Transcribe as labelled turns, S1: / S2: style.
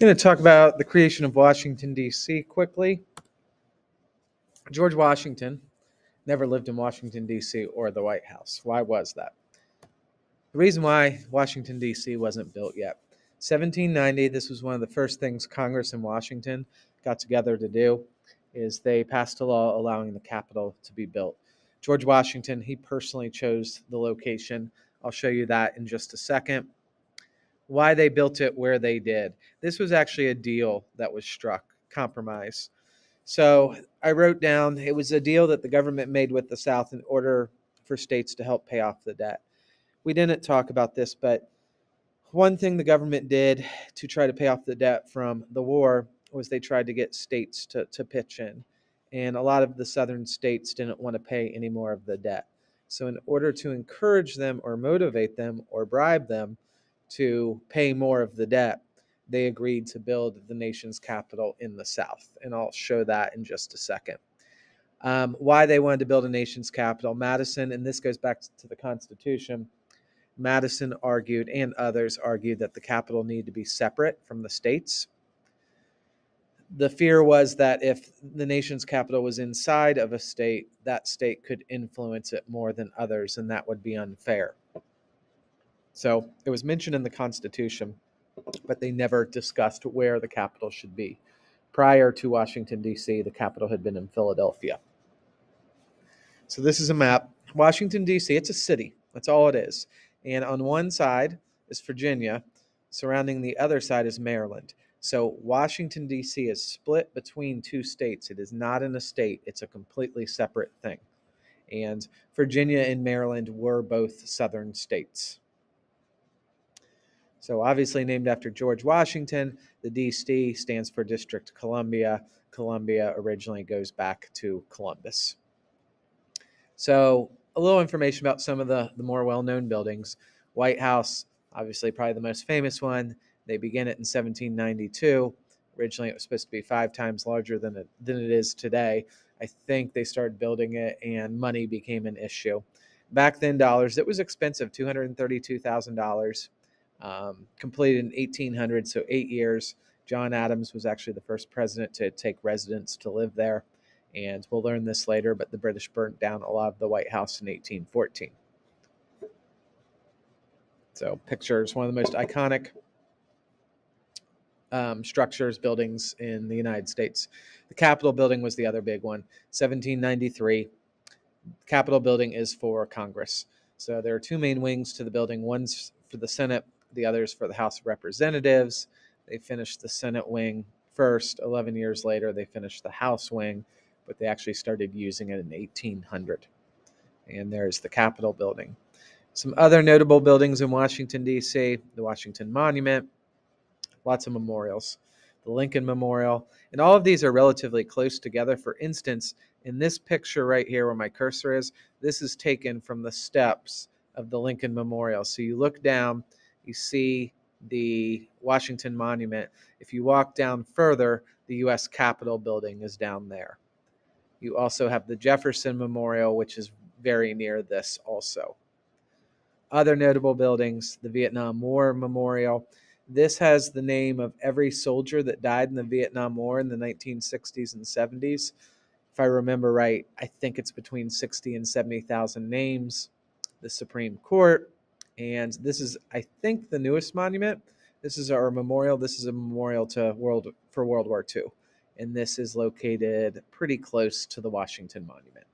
S1: going to talk about the creation of Washington, D.C. quickly. George Washington never lived in Washington, D.C. or the White House. Why was that? The reason why Washington, D.C. wasn't built yet. 1790, this was one of the first things Congress in Washington got together to do, is they passed a law allowing the Capitol to be built. George Washington, he personally chose the location. I'll show you that in just a second. Why they built it where they did. This was actually a deal that was struck, compromise. So I wrote down, it was a deal that the government made with the South in order for states to help pay off the debt. We didn't talk about this, but one thing the government did to try to pay off the debt from the war was they tried to get states to pitch in. And a lot of the southern states didn't want to pay any more of the debt. So in order to encourage them or motivate them or bribe them to pay more of the debt, they agreed to build the nation's capital in the South. And I'll show that in just a second. Why they wanted to build a nation's capital. Madison, and this goes back to the Constitution, Madison argued, and others argued, that the capital needed to be separate from the states. The fear was that if the nation's capital was inside of a state, that state could influence it more than others, and that would be unfair. So it was mentioned in the Constitution, but they never discussed where the capital should be. Prior to Washington, D.C., the capital had been in Philadelphia. So this is a map. Washington, D.C., it's a city. That's all it is. And on one side is Virginia. Surrounding the other side is Maryland. So Washington, D.C. is split between two states. It is not in a state. It's a completely separate thing. And Virginia and Maryland were both southern states. So obviously named after George Washington, the D.C. stands for District of Columbia. Columbia originally goes back to Columbus. So a little information about some of the more well-known buildings. White House, obviously probably the most famous one. They began it in 1792. Originally, it was supposed to be 5 times larger than it is today. I think they started building it and money became an issue. Back then, dollars, it was expensive, $232,000. Completed in 1800, so 8 years. John Adams was actually the first president to take residents to live there. And we'll learn this later, but the British burnt down a lot of the White House in 1814. So pictures, one of the most iconic structures, buildings in the United States. The Capitol building was the other big one. 1793. Capitol building is for Congress. So there are 2 main wings to the building. One's for the Senate, the other's for the House of Representatives. They finished the Senate wing first. 11 years later, they finished the House wing, but they actually started using it in 1800. And there's the Capitol building. Some other notable buildings in Washington, D.C., the Washington Monument, lots of memorials, the Lincoln Memorial, and all of these are relatively close together. For instance, in this picture right here where my cursor is, this is taken from the steps of the Lincoln Memorial. So you look down, you see the Washington Monument. If you walk down further, the U.S. Capitol building is down there. You also have the Jefferson Memorial, which is very near this also. Other notable buildings, the Vietnam War Memorial. This has the name of every soldier that died in the Vietnam War in the 1960s and 70s. If I remember right, I think it's between 60 and 70,000 names. The Supreme Court. And this is, I think, the newest monument. This is our memorial. This is a memorial to World War II. And this is located pretty close to the Washington Monument.